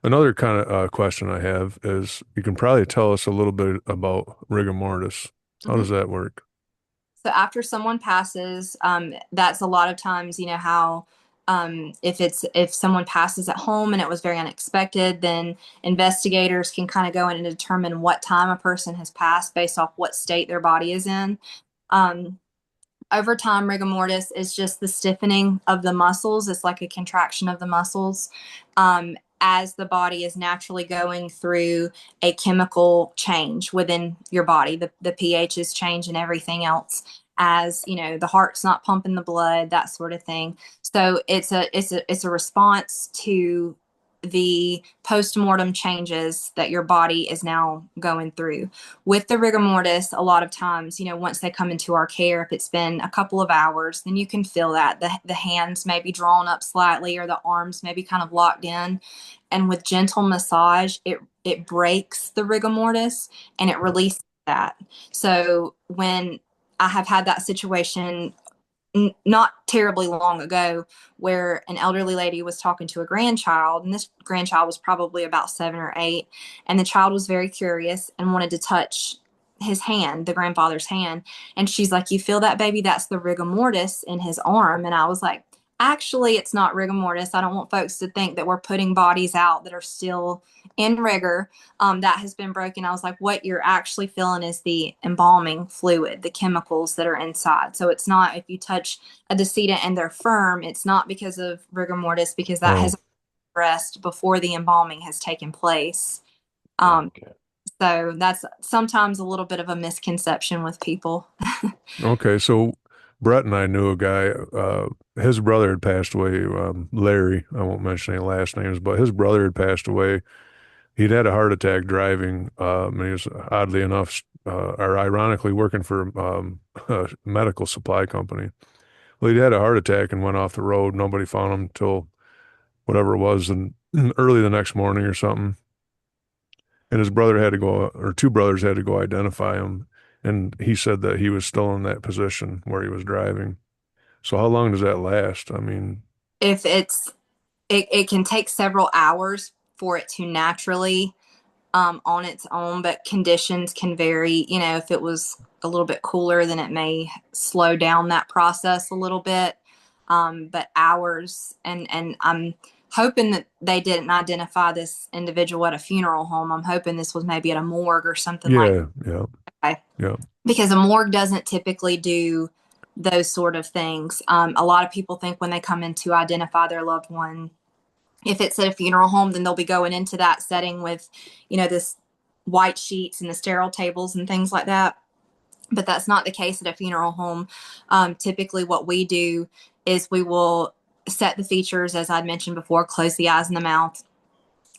another kind of question I have is you can probably tell us a little bit about rigor mortis. How Mhm. does that work? So after someone passes, that's a lot of times, how if someone passes at home and it was very unexpected, then investigators can kind of go in and determine what time a person has passed based off what state their body is in. Um, Over time, rigor mortis is just the stiffening of the muscles. It's like a contraction of the muscles as the body is naturally going through a chemical change within your body. The pHs change and everything else as the heart's not pumping the blood, that sort of thing. So it's a response to the postmortem changes that your body is now going through. With the rigor mortis, a lot of times, once they come into our care, if it's been a couple of hours, then you can feel that the hands may be drawn up slightly or the arms may be kind of locked in. And with gentle massage, it breaks the rigor mortis and it releases that. So when I have had that situation not terribly long ago where an elderly lady was talking to a grandchild, and this grandchild was probably about 7 or 8, and the child was very curious and wanted to touch his hand, the grandfather's hand. And she's like, "You feel that, baby? That's the rigor mortis in his arm." And I was like, "Actually, it's not rigor mortis. I don't want folks to think that we're putting bodies out that are still in rigor, that has been broken." I was like, "What you're actually feeling is the embalming fluid, the chemicals that are inside. So it's not, if you touch a decedent and they're firm, it's not because of rigor mortis, because that Oh, has rest before the embalming has taken place." Um, Okay. so that's sometimes a little bit of a misconception with people. okay. So Brett and I knew a guy, his brother had passed away, Larry. I won't mention any last names, but his brother had passed away. He'd had a heart attack driving. And he was oddly enough, or ironically, working for a medical supply company. Well, he'd had a heart attack and went off the road. Nobody found him till whatever it was, and early the next morning or something. And his brother had to go, or two brothers had to go identify him. And he said that he was still in that position where he was driving. So how long does that last? I mean, If it can take several hours for it to naturally on its own, but conditions can vary. If it was a little bit cooler, then it may slow down that process a little bit. But hours, and I'm hoping that they didn't identify this individual at a funeral home. I'm hoping this was maybe at a morgue or something like yeah, yeah, that, yeah. because a morgue doesn't typically do those sort of things. A lot of people think when they come in to identify their loved one, if it's at a funeral home, then they'll be going into that setting with, this white sheets and the sterile tables and things like that. But that's not the case at a funeral home. Typically, what we do is we will set the features, as I'd mentioned before, close the eyes and the mouth.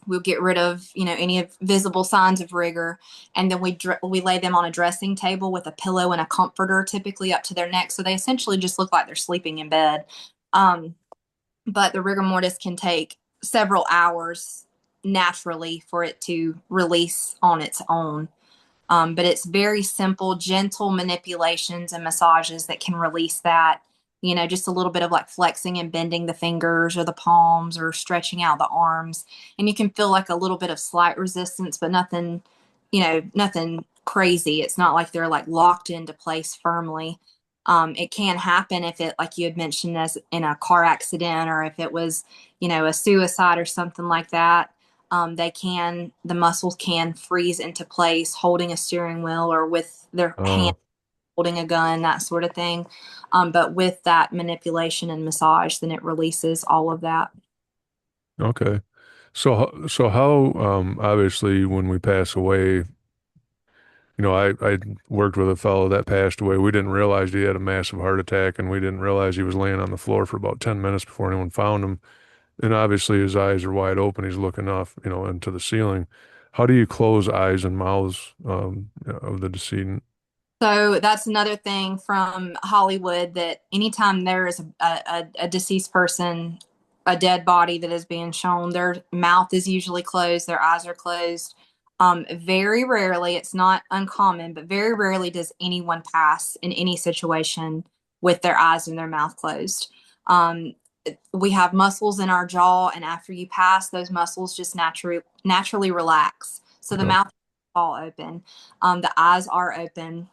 We'll get rid of, any visible signs of rigor, and then we lay them on a dressing table with a pillow and a comforter, typically up to their neck, so they essentially just look like they're sleeping in bed. Um, but the rigor mortis can take several hours naturally for it to release on its own. But it's very simple, gentle manipulations and massages that can release that. Just a little bit of like flexing and bending the fingers or the palms or stretching out the arms. And you can feel like a little bit of slight resistance, but nothing, nothing crazy. It's not like they're like locked into place firmly. It can happen if it, like you had mentioned, as in a car accident, or if it was, a suicide or something like that. The muscles can freeze into place holding a steering wheel or with their hand Oh, holding a gun, that sort of thing. But with that manipulation and massage, then it releases all of that. okay. So how, obviously when we pass away, I worked with a fellow that passed away. We didn't realize he had a massive heart attack, and we didn't realize he was laying on the floor for about 10 minutes before anyone found him. And obviously his eyes are wide open. He's looking off, into the ceiling. How do you close eyes and mouths of the decedent? So that's another thing from Hollywood, that anytime there is a deceased person, a dead body that is being shown, their mouth is usually closed, their eyes are closed. Very rarely, it's not uncommon, but very rarely does anyone pass in any situation with their eyes and their mouth closed. Um, we have muscles in our jaw, and after you pass, those muscles just naturally relax. So the Yep. mouth is all open, the eyes are open.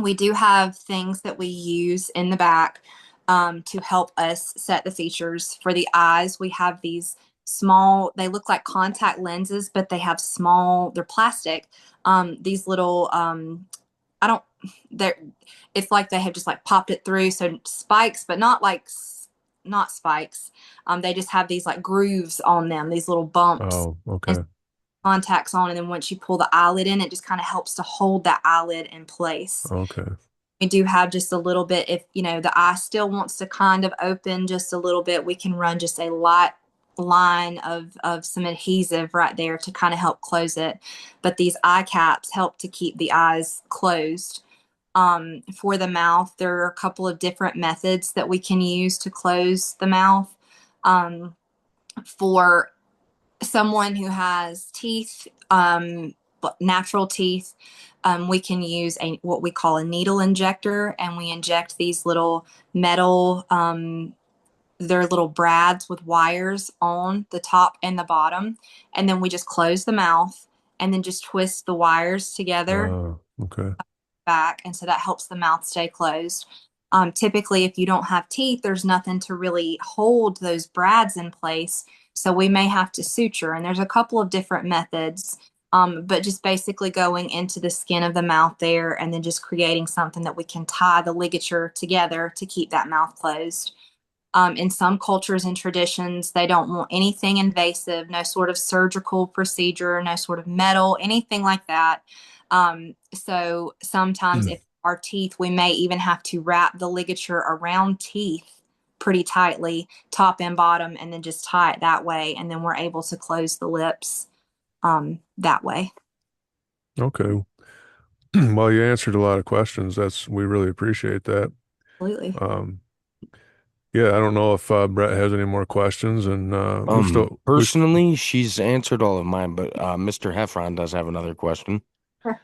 We do have things that we use in the back, to help us set the features. For the eyes, we have these small, they look like contact lenses, but they have small, they're plastic. These little, I don't, they're, it's like they have just like popped it through. So spikes, but not like, not spikes. They just have these like grooves on them, these little bumps Oh, and okay. contacts on. And then once you pull the eyelid in, it just kind of helps to hold that eyelid in place. Okay. We do have just a little bit, if the eye still wants to kind of open just a little bit, we can run just a light line of some adhesive right there to kind of help close it. But these eye caps help to keep the eyes closed. For the mouth, there are a couple of different methods that we can use to close the mouth. For someone who has teeth, natural teeth, we can use what we call a needle injector, and we inject these little metal, they're little brads with wires on the top and the bottom, and then we just close the mouth and then just twist the wires together Okay. back, and so that helps the mouth stay closed. Typically, if you don't have teeth, there's nothing to really hold those brads in place, so we may have to suture, and there's a couple of different methods. But just basically going into the skin of the mouth there and then just creating something that we can tie the ligature together to keep that mouth closed. In some cultures and traditions, they don't want anything invasive, no sort of surgical procedure, no sort of metal, anything like that. So sometimes, if our teeth, we may even have to wrap the ligature around teeth pretty tightly, top and bottom, and then just tie it that way. And then we're able to close the lips that way. Okay. Well, you answered a lot of questions. We really appreciate that. Absolutely. Um, yeah, I don't know if Brett has any more questions, and Personally, she's answered all of mine, but Mr. Heffron does have another question. Sure.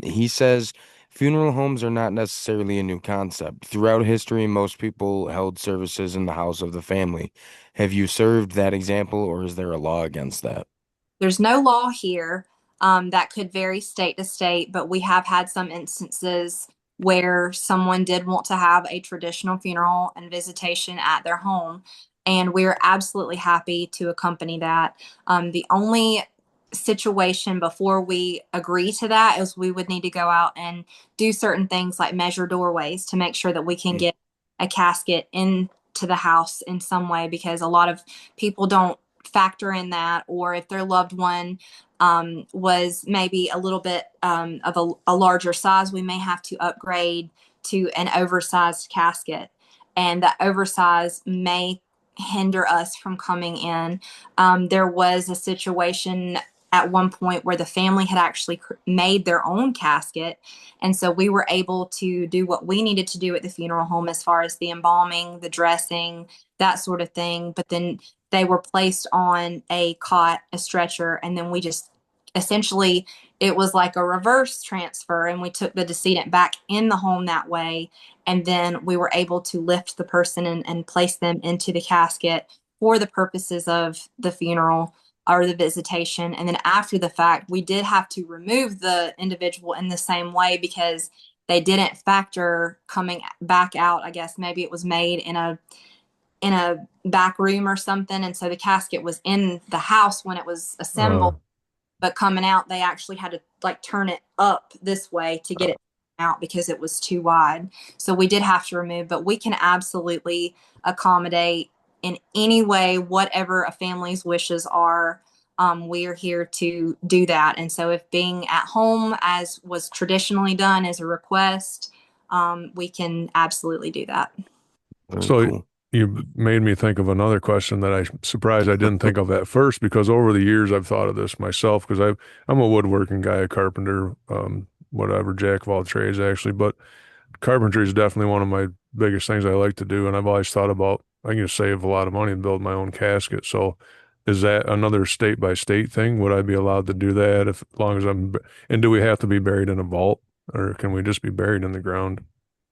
He says funeral homes are not necessarily a new concept. Throughout history, most people held services in the house of the family. Have you served that example, or is there a law against that? There's no law here, that could vary state to state, but we have had some instances where someone did want to have a traditional funeral and visitation at their home, and we're absolutely happy to accompany that. The only situation before we agree to that is we would need to go out and do certain things like measure doorways to make sure that we can get a casket into the house in some way, because a lot of people don't factor in that, or if their loved one was maybe a little bit of a larger size, we may have to upgrade to an oversized casket, and that oversize may hinder us from coming in. There was a situation at one point where the family had actually made their own casket, and so we were able to do what we needed to do at the funeral home as far as the embalming, the dressing, that sort of thing. But then they were placed on a cot, a stretcher, and then we just essentially, it was like a reverse transfer, and we took the decedent back in the home that way, and then we were able to lift the person and place them into the casket for the purposes of the funeral or the visitation. And then after the fact, we did have to remove the individual in the same way because they didn't factor coming back out. I guess maybe it was made in a back room or something, and so the casket was in the house when it was uh, assembled, but coming out they actually had to like turn it up this way to get it out because it was too wide. So we did have to remove, but we can absolutely accommodate in any way whatever a family's wishes are. We are here to do that. And so if being at home, as was traditionally done, as a request, we can absolutely do that. Very so cool. you made me think of another question that I'm surprised I didn't think of at first, because over the years I've thought of this myself, because I'm a woodworking guy, a carpenter, whatever, jack of all trades actually, but carpentry is definitely one of my biggest things I like to do, and I've always thought about I can just save a lot of money and build my own casket. So is that another state by state thing? Would I be allowed to do that if as long as and do we have to be buried in a vault, or can we just be buried in the ground?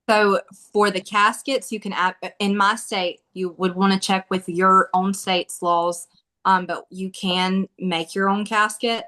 So for the caskets, you can in my state, you would want to check with your own state's laws, but you can make your own casket.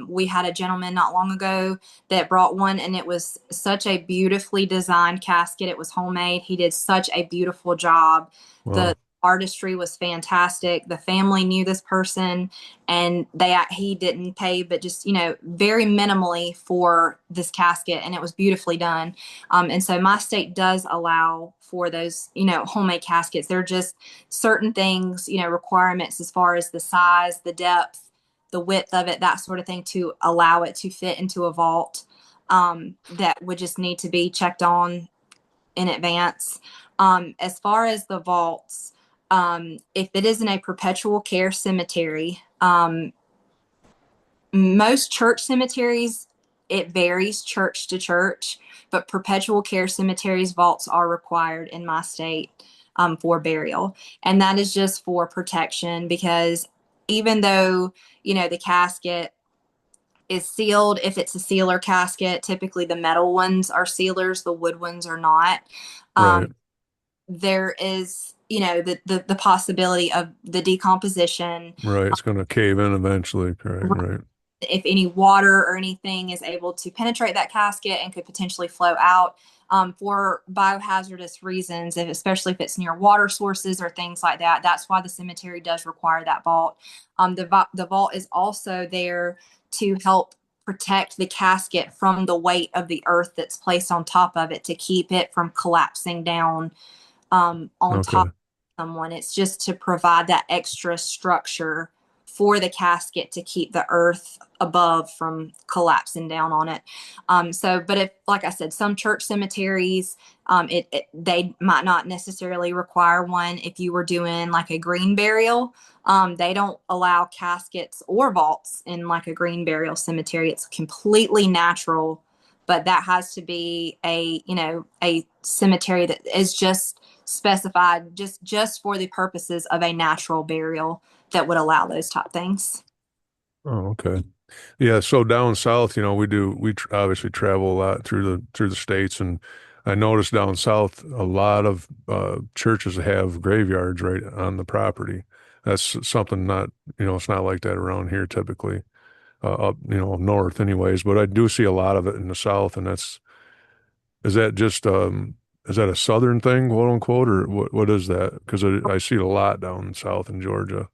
We had a gentleman not long ago that brought one, and it was such a beautifully designed casket. It was homemade. He did such a beautiful job. The Wow. artistry was fantastic. The family knew this person, and he didn't pay, but just very minimally for this casket, and it was beautifully done. And so my state does allow for those, homemade caskets. They're just certain things, requirements as far as the size, the depth, the width of it, that sort of thing, to allow it to fit into a vault, that would just need to be checked on in advance. As far as the vaults, If it is in a perpetual care cemetery, most church cemeteries, it varies church to church, but perpetual care cemeteries vaults are required in my state for burial. And that is just for protection because even though, the casket is sealed, if it's a sealer casket, typically the metal ones are sealers, the wood ones are not. Um, Right. there is, the possibility of the decomposition. Right. It's going to cave in eventually. Right. Right. If any water or anything is able to penetrate that casket and could potentially flow out for biohazardous reasons, especially if it's near water sources or things like that. That's why the cemetery does require that vault. The vault is also there to help protect the casket from the weight of the earth that's placed on top of it to keep it from collapsing down on top Okay. of someone. It's just to provide that extra structure for the casket to keep the earth above from collapsing down on it. But if, like I said, some church cemeteries, they might not necessarily require one. If you were doing like a green burial, they don't allow caskets or vaults in like a green burial cemetery. It's completely natural, but that has to be a cemetery that is just specified just for the purposes of a natural burial that would allow those type things. Oh, okay. Yeah. So down south, obviously travel a lot through the states, and I noticed down south a lot of churches have graveyards right on the property. That's something not, it's not like that around here typically, up, up north anyways, but I do see a lot of it in the south, and is that just, is that a southern thing, quote unquote, or what is that? Because I see it a lot down south in Georgia.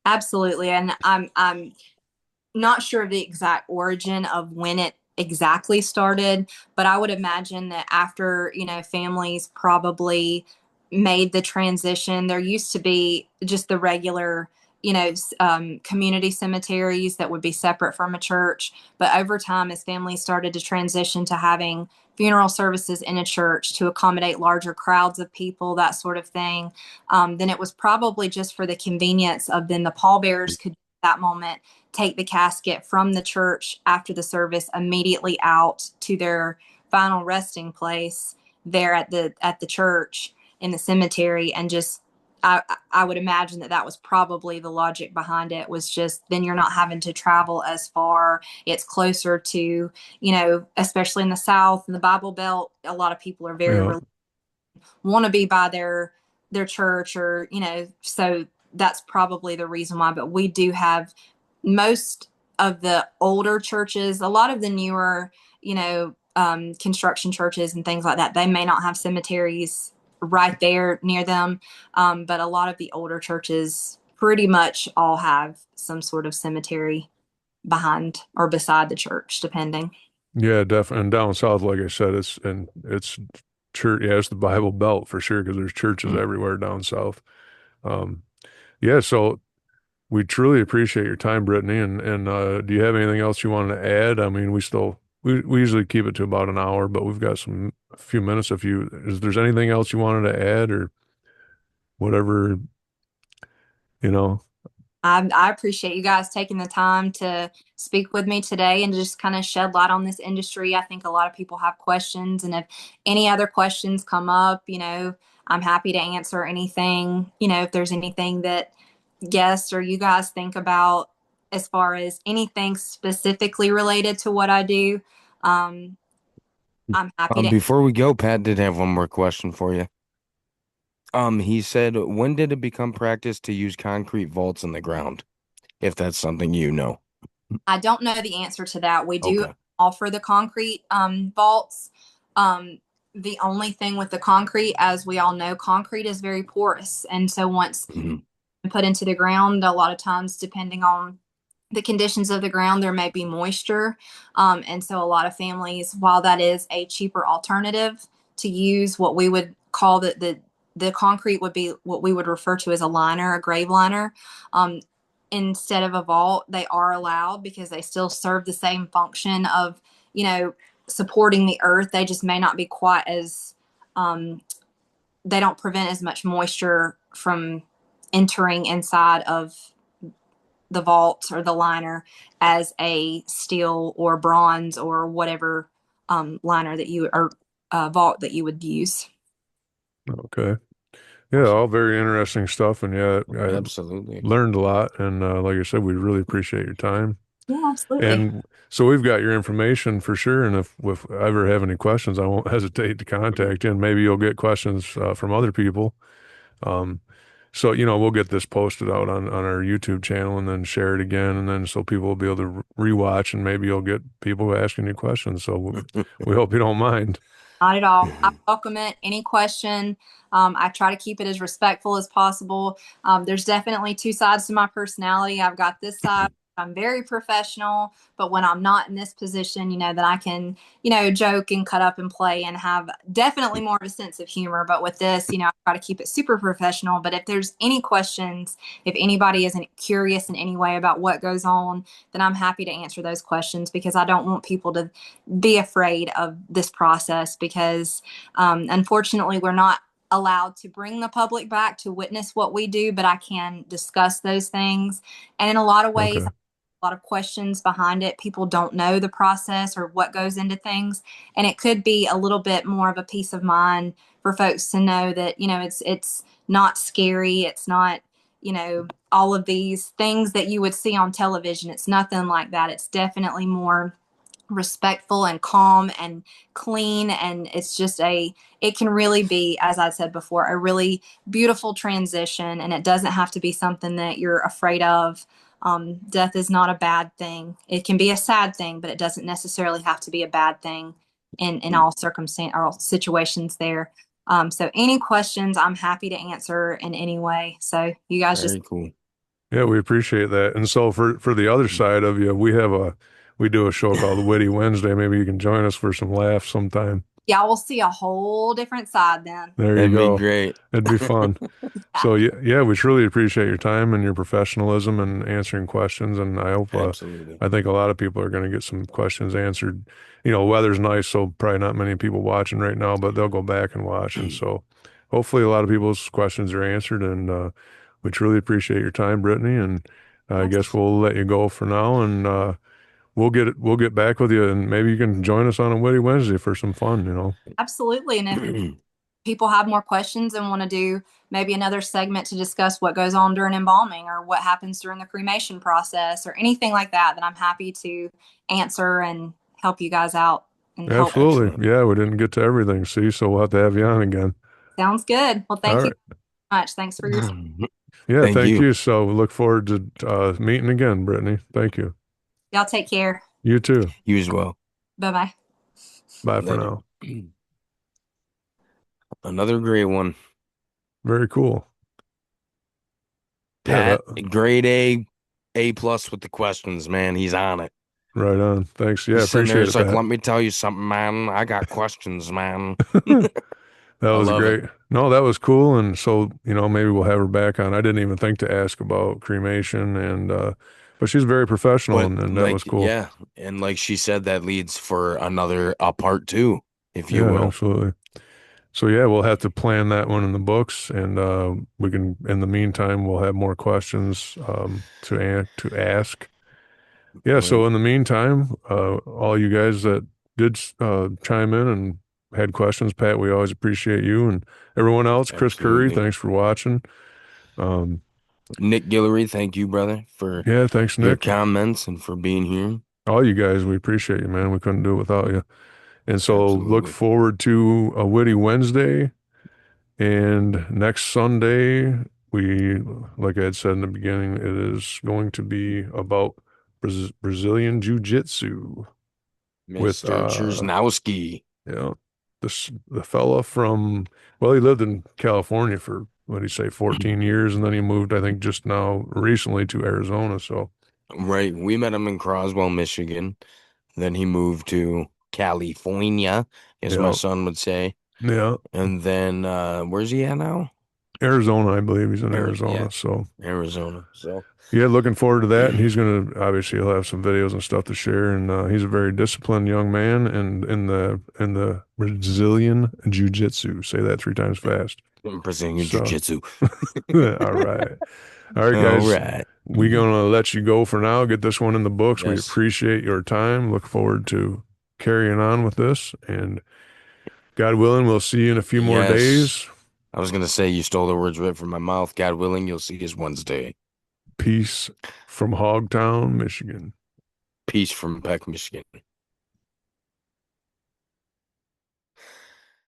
Absolutely. And I'm not sure of the exact origin of when it exactly started, but I would imagine that after, families probably made the transition, there used to be just the regular, community cemeteries that would be separate from a church. But over time, as families started to transition to having funeral services in a church to accommodate larger crowds of people, that sort of thing, then it was probably just for the convenience of then the pallbearers could, at that moment, take the casket from the church after the service immediately out to their final resting place there at the church in the cemetery. And just I would imagine that was probably the logic behind it, was just then you're not having to travel as far. It's closer to, especially in the South and the Bible Belt, a lot of people are very Yeah. want to be by their church, or so that's probably the reason why. But we do have most of the older churches, a lot of the newer, construction churches and things like that, they may not have cemeteries right there near them, but a lot of the older churches pretty much all have some sort of cemetery behind or beside the church, depending. Yeah, definitely. And down south, like I said, it's church. Yeah, it's the Bible Belt for sure because there's churches everywhere down south. Um, yeah. So we truly appreciate your time, Brittany. And do you have anything else you wanted to add? I mean, we usually keep it to about an hour, but we've got a few minutes. If there's anything else you wanted to add or whatever, you know. I appreciate you guys taking the time to speak with me today and just kind of shed light on this industry. I think a lot of people have questions, and if any other questions come up, I'm happy to answer anything. If there's anything that guests or you guys think about as far as anything specifically related to what I do, um, I'm happy to. Before we go, Pat did have one more question for you. He said, when did it become practice to use concrete vaults in the ground? If that's something you know. I don't know the answer to that. We do Okay. offer the concrete vaults. Um, the only thing with the concrete, as we all know, concrete is very porous. And so once Mhm. put into the ground, a lot of times, depending on the conditions of the ground, there may be moisture. And so a lot of families, while that is a cheaper alternative to use, what we would call the concrete would be what we would refer to as a liner, a grave liner. Um, Instead of a vault, they are allowed because they still serve the same function of, you know, supporting the earth. They just may not be quite as, they don't prevent as much moisture from entering inside of the vault or the liner as a steel or bronze or whatever liner that you or vault that you would use. Okay. Yeah, Awesome. all very interesting stuff. And yeah, I Absolutely. learned a lot. And like I said, we really appreciate your time. Yeah, absolutely. And so we've got your information for sure. And if I ever have any questions, I won't hesitate to contact you. And maybe you'll get questions from other people. Um, so, we'll get this posted out on our YouTube channel and then share it again. And then so people will be able to rewatch and maybe you'll get people asking you questions. So we hope you don't mind. Not at all. I welcome it. Any question. I try to keep it as respectful as possible. There's definitely two sides to my personality. I've got this side. I'm very professional, but when I'm not in this position, then I can, joke and cut up and play and have definitely more of a sense of humor. But with this, I try to keep it super professional. But if there's any questions, if anybody isn't curious in any way about what goes on, then I'm happy to answer those questions because I don't want people to be afraid of this process because unfortunately we're not allowed to bring the public back to witness what we do, but I can discuss those things. And in a lot of ways, Okay. a lot of questions behind it. People don't know the process or what goes into things. And it could be a little bit more of a peace of mind for folks to know that, it's not scary. It's not, all of these things that you would see on television. It's nothing like that. It's definitely more respectful and calm and clean, and it can really be, as I said before, a really beautiful transition, and it doesn't have to be something that you're afraid of. Death is not a bad thing. It can be a sad thing, but it doesn't necessarily have to be a bad thing in all circumstance or all situations there. So any questions I'm happy to answer in any way, so you guys just Very cool. Yeah, we appreciate that. And so for the other side of you, we do a show called Witty Wednesday. Maybe you can join us for some laughs sometime. y'all will see a whole different side then. There you That'd be go. great. It'd be fun. Yeah, So yeah, we truly appreciate your time and your professionalism and answering questions. And I hope, Absolutely. I think a lot of people are going to get some questions answered. Weather's nice, so probably not many people watching right now, but they'll go back and watch. And so hopefully a lot of people's questions are answered. And we truly appreciate your time, Brittany. And I guess we'll let you go for now. And we'll get back with you, and maybe you can join us on a Witty Wednesday for some fun. absolutely. And if people have more questions and want to do maybe another segment to discuss what goes on during embalming or what happens during the cremation process or anything like that, then I'm happy to answer and help you guys out and help. Excellent. Absolutely. Yeah, we didn't get to everything, see, so we'll have to have you on again. Sounds good. Well, All thank you right. so much. Thanks for your time. Yeah, Thank thank you. you. So we look forward to meeting again, Brittany. Thank you. Y'all take care. You too. You as well. Bye bye. Bye for Later. now. Another great one. Very cool. Yeah, Pat, grade A plus with the questions, man. He's on it. right on. Thanks. Yeah, He's sitting there. appreciate It's it, like, Pat. let me tell you something, man. I got questions, man. That I was love it. great. No, that was cool. And so, maybe we'll have her back on. I didn't even think to ask about cremation and but she's very professional But and that like, was cool. yeah, and like she said, that leads for another part two, if you Yeah, will. absolutely. So yeah, we'll have to plan that one in the books and we can in the meantime we'll have more questions to ask. Yeah, so Right. in the meantime, all you guys that did chime in and had questions, Pat, we always appreciate you and everyone else. Chris Curry, Absolutely. thanks for watching. Um, Nick Guillory, thank you, brother, for yeah, thanks, your Nick. comments and for being here. All you guys, we appreciate you, man. We couldn't do it without you. And so look Absolutely. forward to a Witty Wednesday. And next Sunday, like I had said in the beginning, it is going to be about Brazilian Jiu-Jitsu with Mr. Chersnowski. you know, the fella from, well, he lived in California for, what did he say, 14 years, and then he moved, I think, just now recently to Arizona. So, Right. We met him in Croswell, Michigan. Then he moved to California, as my yeah, son would say. yeah. And then where's he at now? Arizona, I believe he's in Yeah, Arizona. So Arizona. So yeah, looking forward to that. And he's going to obviously he'll have some videos and stuff to share. And he's a very disciplined young man. And in the Brazilian Jiu-Jitsu, say that 3 times fast. Brazilian So Jiu-Jitsu. all right, all right, All guys. right. We're gonna let you go for now. Get this one in the books. We Yes. appreciate your time. Look forward to carrying on with this. And God willing, we'll see you in a few more Yes. days. I was gonna say you stole the words right from my mouth. God willing, you'll see us Wednesday. Peace from Hogtown, Michigan. Peace from Peck, Michigan.